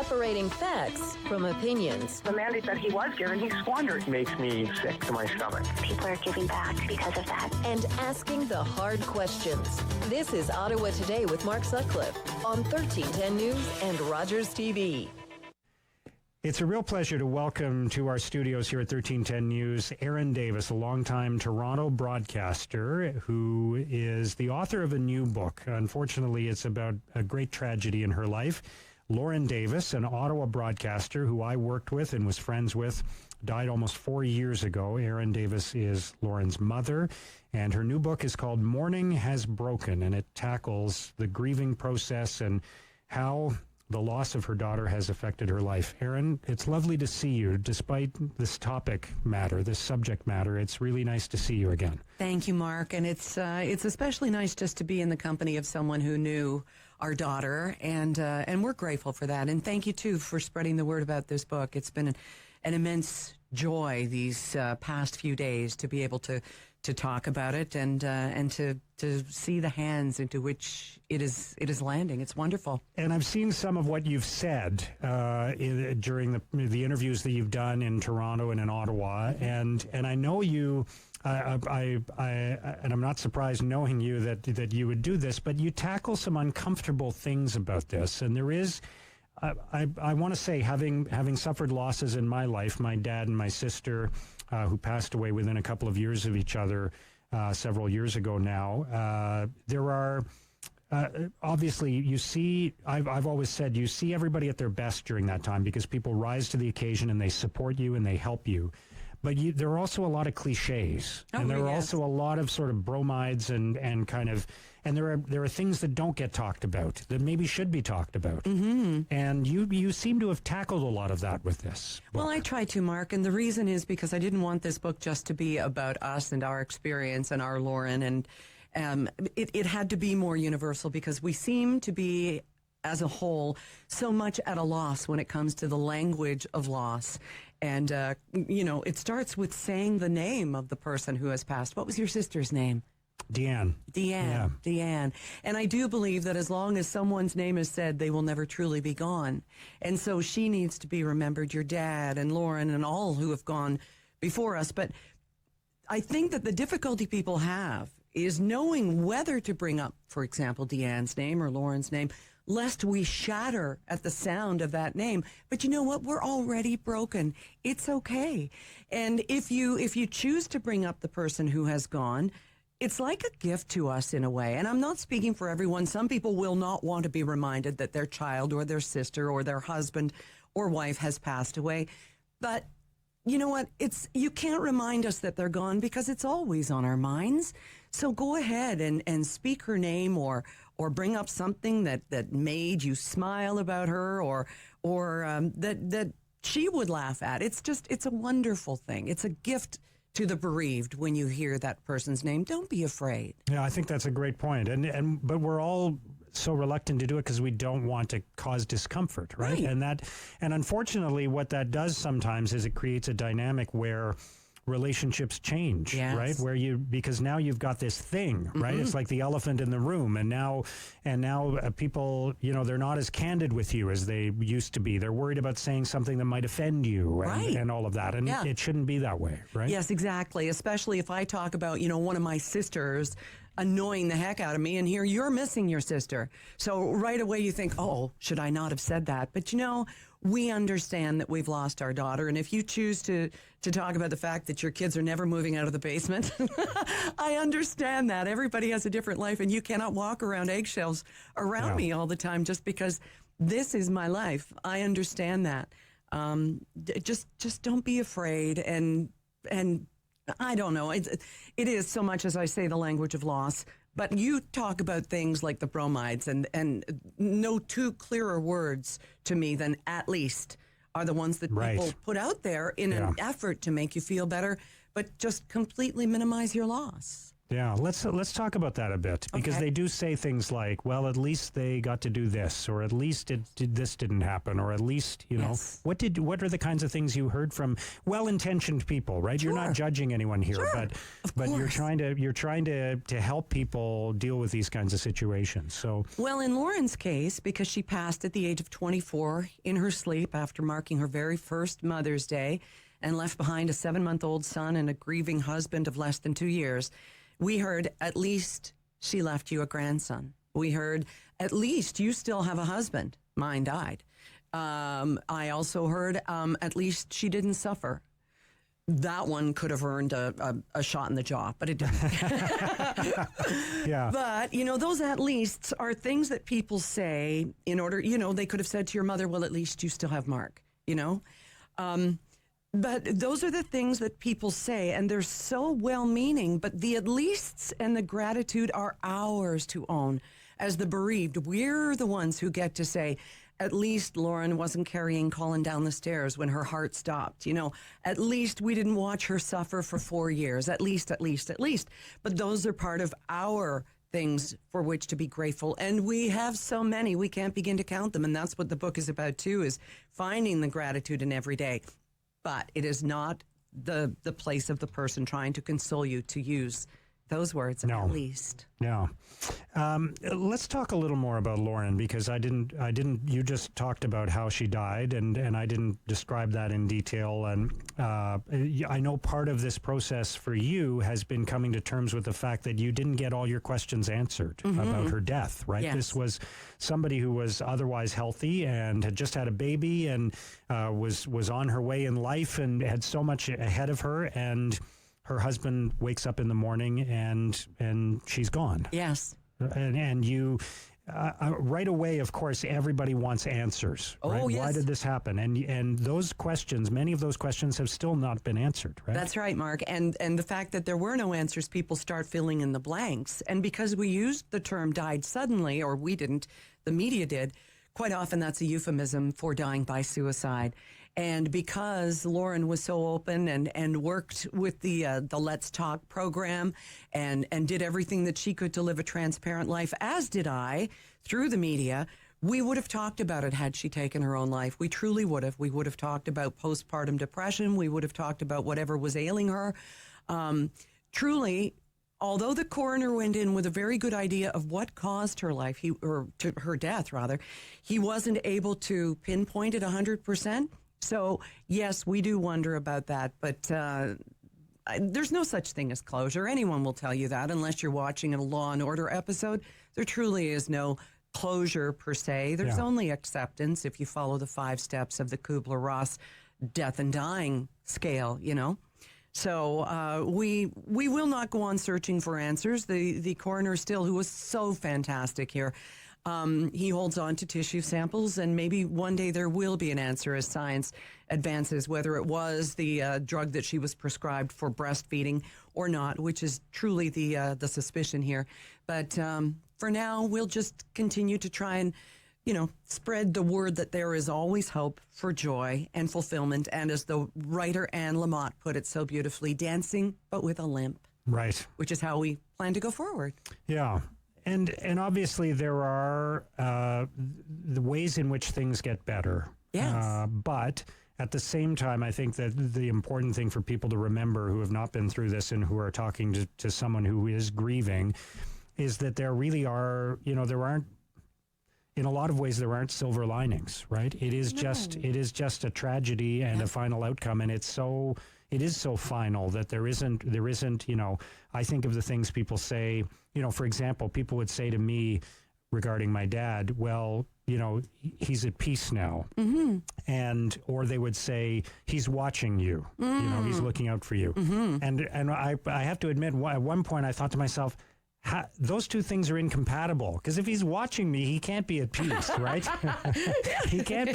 separating facts from opinions. The mandate that he was given, he squandered. Makes me sick to my stomach. People are giving back because of that. And asking the hard questions. This is Ottawa Today with Mark Sutcliffe on 1310 News and Rogers TV. It's a real pleasure to welcome to our studios here at 1310 News Erin Davis, a longtime Toronto broadcaster who is the author of a new book. Unfortunately, it's about a great tragedy in her life. Erin Davis, an Ottawa broadcaster who I worked with and was friends with, died almost 4 years ago. Erin Davis is Lauren's mother, and her new book is called Mourning Has Broken, and it tackles the grieving process and how the loss of her daughter has affected her life. Erin, it's lovely to see you. Despite this subject matter, it's really nice to see you again. Thank you, Mark. And it's especially nice just to be in the company of someone who knew our daughter, and we're grateful for that. And thank you, too, for spreading the word about this book. It's been an immense joy these past few days to be able to talk about it and to see the hands into which it is landing. It's wonderful. And I've seen some of what you've said during the interviews that you've done in Toronto and in Ottawa, and I know you. And I'm not surprised knowing you that you would do this, but you tackle some uncomfortable things about this, and there is. I want to say, having suffered losses in my life, my dad and my sister, who passed away within a couple of years of each other several years ago now, there are obviously, you see, I've always said, you see everybody at their best during that time because people rise to the occasion and they support you and they help you. But there are also a lot of cliches, and there are also a lot of sort of bromides and there are things that don't get talked about that maybe should be talked about. Mm-hmm. And you seem to have tackled a lot of that with this book. Well, I try to, Mark, and the reason is because I didn't want this book just to be about us and our experience and our Lauren, and it had to be more universal because we seem to be, as a whole, so much at a loss when it comes to the language of loss. And, it starts with saying the name of the person who has passed. What was your sister's name? Deanne. Yeah. Deanne. And I do believe that as long as someone's name is said, they will never truly be gone. And so she needs to be remembered, your dad and Lauren and all who have gone before us. But I think that the difficulty people have is knowing whether to bring up, for example, Deanne's name or Lauren's name, lest we shatter at the sound of that name. But you know what? We're already broken. It's okay. And if you choose to bring up the person who has gone, it's like a gift to us in a way. And I'm not speaking for everyone. Some people will not want to be reminded that their child or their sister or their husband or wife has passed away. But you know what? You can't remind us that they're gone because it's always on our minds. So go ahead and speak her name or bring up something that made you smile about her or that she would laugh at. It's a wonderful thing. It's a gift to the bereaved when you hear that person's name. Don't be afraid. Yeah, I think that's a great point. But we're all so reluctant to do it because we don't want to cause discomfort, right? And unfortunately, what that does sometimes is it creates a dynamic where relationships change, right? Because now you've got this thing, right? Mm-hmm. It's like the elephant in the room, and now people, they're not as candid with you as they used to be. They're worried about saying something that might offend you, and all of that, and it shouldn't be that way, right? Yes, exactly. Especially if I talk about, one of my sisters annoying the heck out of me, and here you're missing your sister. So right away you think, oh, should I not have said that? But we understand that we've lost our daughter, and if you choose to talk about the fact that your kids are never moving out of the basement, I understand that. Everybody has a different life, and you cannot walk around eggshells around me all the time just because this is my life. I understand that. Just don't be afraid, and I don't know. It is so much, as I say, the language of loss. But you talk about things like the bromides, and no two clearer words to me than "at least" are the ones that people put out there in an effort to make you feel better, but just completely minimize your loss. Yeah, let's talk about that a bit, because they do say things like, well, at least they got to do this, or at least this didn't happen, or at least, what are the kinds of things you heard from well-intentioned people, right? Sure. You're not judging anyone here, but you're trying to help people deal with these kinds of situations. So, well, in Lauren's case, because she passed at the age of 24 in her sleep after marking her very first Mother's Day and left behind a 7-month-old son and a grieving husband of less than 2 years, we heard, at least she left you a grandson. We heard, at least you still have a husband. Mine died. I also heard, at least she didn't suffer. That one could have earned a shot in the jaw, but it didn't. Yeah. But, those at leasts are things that people say in order, they could have said to your mother, well, at least you still have Mark, But those are the things that people say, and they're so well-meaning, but the at leasts and the gratitude are ours to own. As the bereaved, we're the ones who get to say, at least Lauren wasn't carrying Colin down the stairs when her heart stopped. At least we didn't watch her suffer for 4 years. At least. But those are part of our things for which to be grateful. And we have so many, we can't begin to count them. And that's what the book is about, too, is finding the gratitude in every day. But it is not the place of the person trying to console you to use those words, at least. No. Let's talk a little more about Lauren, because you just talked about how she died, and I didn't describe that in detail. And I know part of this process for you has been coming to terms with the fact that you didn't get all your questions answered about her death, right? Yes. This was somebody who was otherwise healthy and had just had a baby and was on her way in life and had so much ahead of her, and her husband wakes up in the morning and she's gone. Yes. And you, right away, of course, everybody wants answers. Right? Oh, yes. Why did this happen? And those questions, many of those questions have still not been answered, right? That's right, Mark. And the fact that there were no answers, people start filling in the blanks. And because we used the term died suddenly, or we didn't, the media did, quite often that's a euphemism for dying by suicide. And because Lauren was so open and worked with the Let's Talk program and did everything that she could to live a transparent life, as did I, through the media, we would have talked about it had she taken her own life. We truly would have. We would have talked about postpartum depression. We would have talked about whatever was ailing her. Truly, although the coroner went in with a very good idea of what caused her life, her death rather, he wasn't able to pinpoint it 100%. So, yes, we do wonder about that, but there's no such thing as closure. Anyone will tell you that, unless you're watching a Law & Order episode. There truly is no closure per se. There's only acceptance if you follow the 5 steps of the Kubler-Ross death and dying scale, So we will not go on searching for answers. The coroner still, who was so fantastic here, he holds on to tissue samples, and maybe one day there will be an answer as science advances, whether it was the drug that she was prescribed for breastfeeding or not, which is truly the suspicion here. But for now, we'll just continue to try and, spread the word that there is always hope for joy and fulfillment. And as the writer Anne Lamott put it so beautifully, dancing but with a limp. Right. Which is how we plan to go forward. Yeah. And obviously there are the ways in which things get better. Yes. But at the same time, I think that the important thing for people to remember who have not been through this and who are talking to someone who is grieving is that there really are, there aren't, in a lot of ways, there aren't silver linings, right? It is just a tragedy and a final outcome, and it is so final that there isn't, I think of the things people say, for example, people would say to me regarding my dad, well, he's at peace now. Mm-hmm. Or they would say, he's watching you, he's looking out for you. Mm-hmm. And I have to admit, at one point I thought to myself, those two things are incompatible, because if he's watching me, he can't be at peace, right? He can't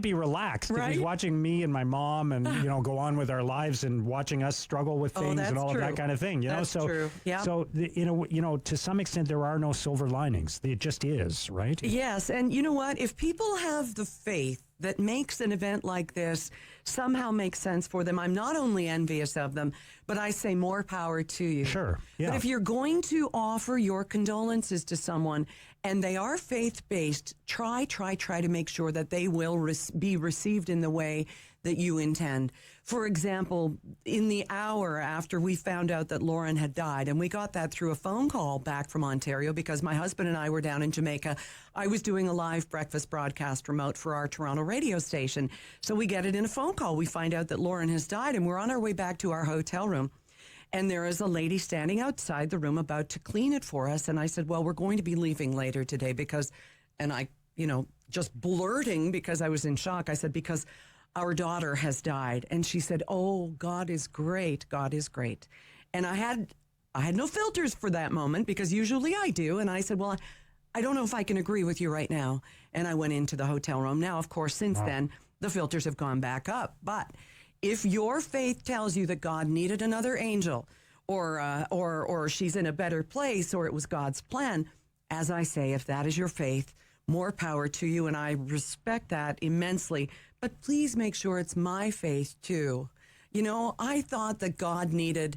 be relaxed if he's watching me and my mom and go on with our lives and watching us struggle with things and all of that kind of thing. That's true. Yeah. So to some extent there are no silver linings. It just is, right? Yes, and you know what? If people have the faith that makes an event like this somehow make sense for them. I'm not only envious of them, but I say more power to you. Sure. Yeah. But if you're going to offer your condolences to someone and they are faith-based, try to make sure that they will be received in the way that you intend. For example, in the hour after we found out that Lauren had died, and we got that through a phone call back from Ontario because my husband and I were down in Jamaica. I was doing a live breakfast broadcast remote for our Toronto radio station. So we get it in a phone call. We find out that Lauren has died, and we're on our way back to our hotel room. And there is a lady standing outside the room about to clean it for us. And I said, well, we're going to be leaving later today because, and I, just blurting because I was in shock. I said, because our daughter has died. And she said, oh, God is great. God is great. And I had no filters for that moment because usually I do. And I said, well, I don't know if I can agree with you right now. And I went into the hotel room. Now, of course, since then, the filters have gone back up. But if your faith tells you that God needed another angel or she's in a better place or it was God's plan, as I say, if that is your faith, more power to you. And I respect that immensely. But please make sure it's my faith, too. I thought that God needed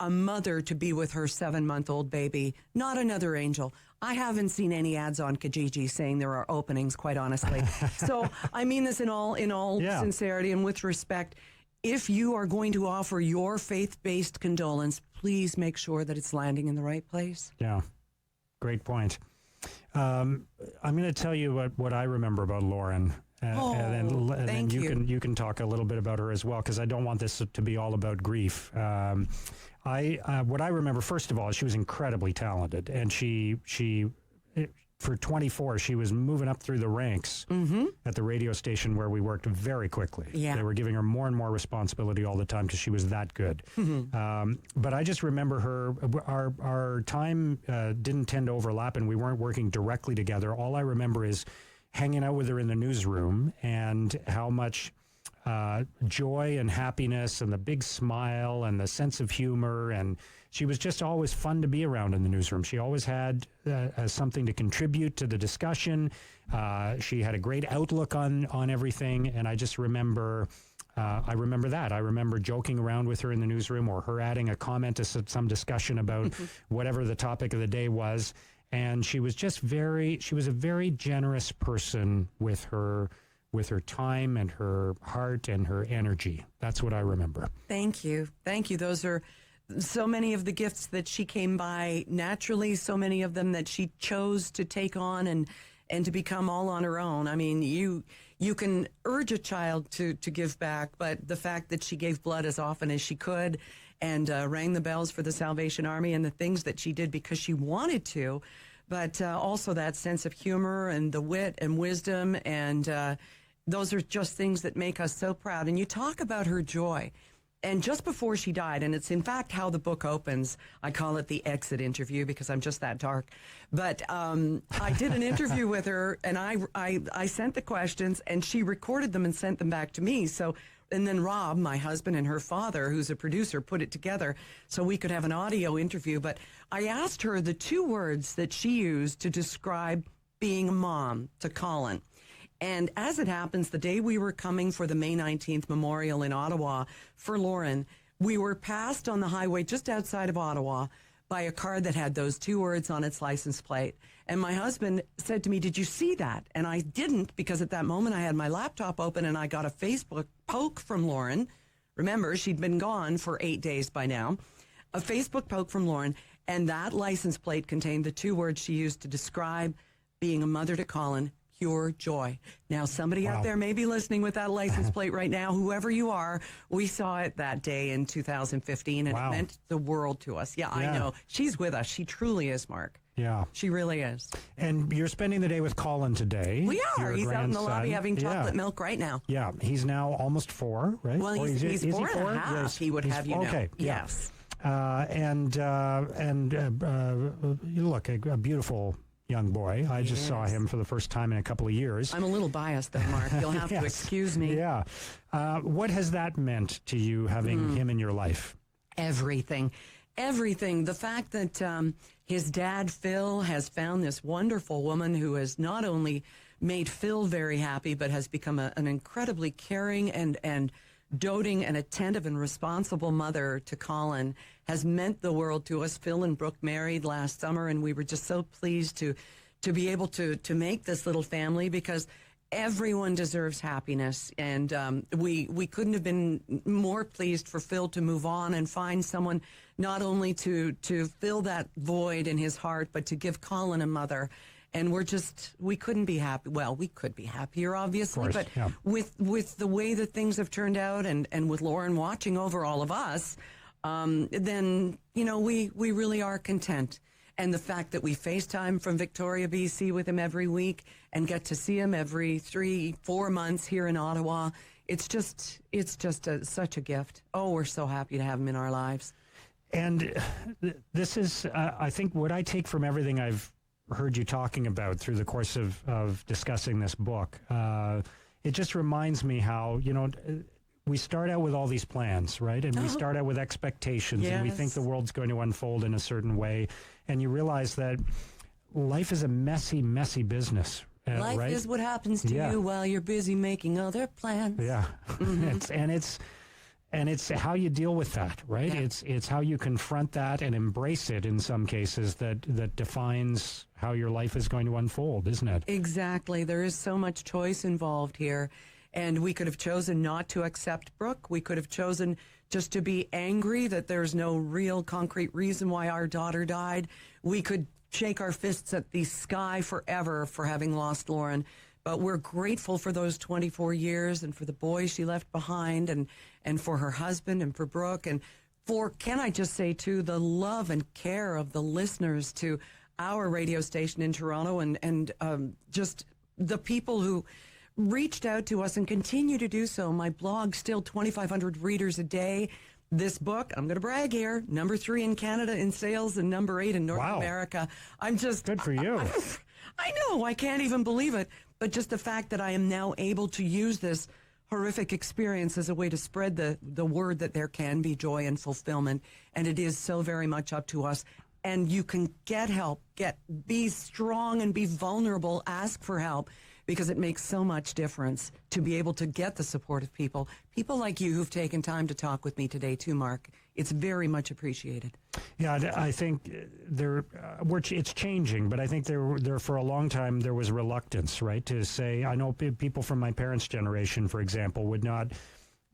a mother to be with her 7-month-old baby, not another angel. I haven't seen any ads on Kijiji saying there are openings, quite honestly. So I mean this in all sincerity and with respect. If you are going to offer your faith-based condolence, please make sure that it's landing in the right place. Yeah, great point. I'm going to tell you what I remember about Lauren. And then you can talk a little bit about her as well, because I don't want this to be all about grief. What I remember, first of all, she was incredibly talented, and she for 24, she was moving up through the ranks at the radio station where we worked very quickly. Yeah. They were giving her more and more responsibility all the time because she was that good. But I just remember her, our time didn't tend to overlap, and we weren't working directly together. All I remember is hanging out with her in the newsroom and how much joy and happiness and the big smile and the sense of humor, and she was just always fun to be around in the newsroom. She always had something to contribute to the discussion. She had a great outlook on everything, and I just remember I remember joking around with her in the newsroom, or her adding a comment to some discussion about whatever the topic of the day was. And she was just she was a very generous person with her time and her heart and her energy. That's what I remember. Thank you. Those are so many of the gifts that she came by naturally, so many of them that she chose to take on and to become all on her own. I mean, you can urge a child to give back, but the fact that she gave blood as often as she could and rang the bells for the Salvation Army and the things that she did because she wanted to, but also that sense of humor and the wit and wisdom, and those are just things that make us so proud. And you talk about her joy. And just before she died, and it's in fact how the book opens, I call it the exit interview because I'm just that dark. But I did an interview with her, and I sent the questions, and she recorded them and sent them back to me. So, and then Rob, my husband, and her father, who's a producer, put it together so we could have an audio interview. But I asked her the 2 words that she used to describe being a mom to Colin. And as it happens, the day we were coming for the May 19th memorial in Ottawa for Lauren, we were passed on the highway just outside of Ottawa by a car that had those 2 words on its license plate. And my husband said to me, "Did you see that?" And I didn't, because at that moment I had my laptop open and I got a Facebook poke from Lauren. Remember, she'd been gone for 8 days by now. A Facebook poke from Lauren, and that license plate contained the 2 words she used to describe being a mother to Colin: pure joy. Now, somebody out there may be listening with that license plate right now. Whoever you are, we saw it that day in 2015, and it meant the world to us. Yeah, I know. She's with us. She truly is, Mark. Yeah. She really is. And you're spending the day with Colin today. We are. He's out in the lobby having chocolate milk right now. Yeah. He's now almost 4, right? Well, he's 4 and a half. Yes. He would have you know. Okay. Yeah. Yes. Look, a beautiful young boy. I just saw him for the first time in a couple of years. I'm a little biased, though, Mark. You'll have to excuse me. Yeah. What has that meant to you, having him in your life? Everything. The fact that his dad, Phil, has found this wonderful woman who has not only made Phil very happy, but has become an incredibly caring and doting and attentive and responsible mother to Colin, has meant the world to us. Phil and Brooke married last summer, and we were just so pleased to be able to make this little family, because everyone deserves happiness, and we couldn't have been more pleased for Phil to move on and find someone not only to fill that void in his heart, but to give Colin a mother. And we couldn't be happy. Well, we could be happier, obviously, but with the way that things have turned out, and with Lauren watching over all of us, then, we really are content. And the fact that we FaceTime from Victoria, BC with him every week and get to see him every 3-4 months here in Ottawa, it's just such a gift. Oh, we're so happy to have him in our lives. And this is, I think, what I take from everything I've heard you talking about through the course of discussing this book. It just reminds me how, we start out with all these plans, right? And we start out with expectations, and we think the world's going to unfold in a certain way. And you realize that life is a messy, messy business. Life right? is what happens to you while you're busy making other plans. Yeah. It's how you deal with that, right? Yeah. It's how you confront that and embrace it in some cases that defines how your life is going to unfold, isn't it? Exactly. There is so much choice involved here. And we could have chosen not to accept Brooke. We could have chosen just to be angry that there's no real concrete reason why our daughter died. We could shake our fists at the sky forever for having lost Lauren. But we're grateful for those 24 years and for the boys she left behind, and for her husband and for Brooke, and for, can I just say, too, the love and care of the listeners to our radio station in Toronto, and just the people who reached out to us and continue to do so. My blog, still 2,500 readers a day. This book, I'm going to brag here, number 3 in Canada in sales and number 8 in North America. I'm just... Good for you. I know, I can't even believe it. But just the fact that I am now able to use this horrific experience as a way to spread the word that there can be joy and fulfillment. And it is so very much up to us. And you can get help, be strong and be vulnerable, ask for help, because it makes so much difference to be able to get the support of people like you who've taken time to talk with me today too, Mark. It's very much appreciated. Yeah, I think it's changing, but I think there for a long time there was reluctance, right, to say, I know people from my parents' generation, for example, would not,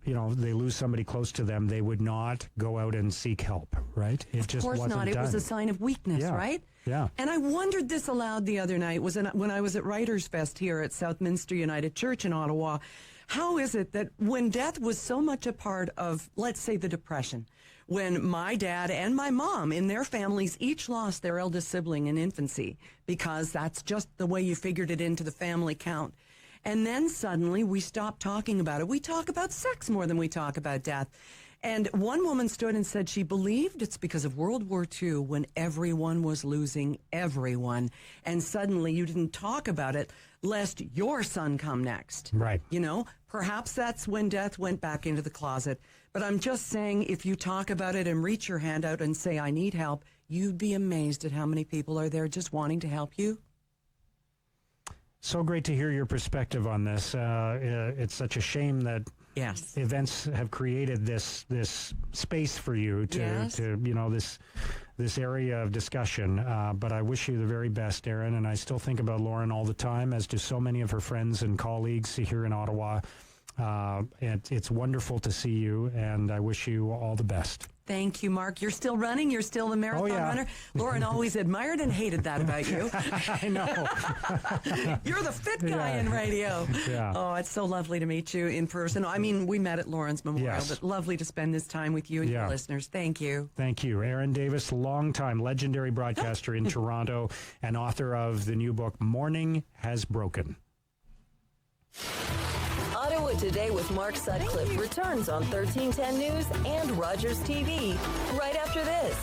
they lose somebody close to them, they would not go out and seek help, right? It just wasn't done. Of course not. It was a sign of weakness, right? Yeah. And I wondered this aloud the other night when I was at Writers' Fest here at Southminster United Church in Ottawa. How is it that when death was so much a part of, let's say, the Depression, when my dad and my mom in their families each lost their eldest sibling in infancy, because that's just the way you figured it into the family count. And then suddenly we stopped talking about it. We talk about sex more than we talk about death. And one woman stood and said she believed it's because of World War II, when everyone was losing everyone. And suddenly you didn't talk about it lest your son come next. Right. Perhaps that's when death went back into the closet. But I'm just saying, if you talk about it and reach your hand out and say, I need help, you'd be amazed at how many people are there just wanting to help you. So great to hear your perspective on this. It's such a shame that events have created this space for you to this area of discussion. But I wish you the very best, Erin. And I still think about Lauren all the time, as do so many of her friends and colleagues here in Ottawa. It's wonderful to see you, and I wish you all the best. Thank you, Mark. You're still running. You're still the marathon runner. Lauren always admired and hated that about you. I know. You're the fit guy in radio. Yeah. Oh, it's so lovely to meet you in person. I mean, we met at Lauren's Memorial, but lovely to spend this time with you and your listeners. Thank you. Thank you. Erin Davis, longtime legendary broadcaster in Toronto and author of the new book, Mourning Has Broken. Ottawa Today with Mark Sutcliffe returns on 1310 News and Rogers TV right after this.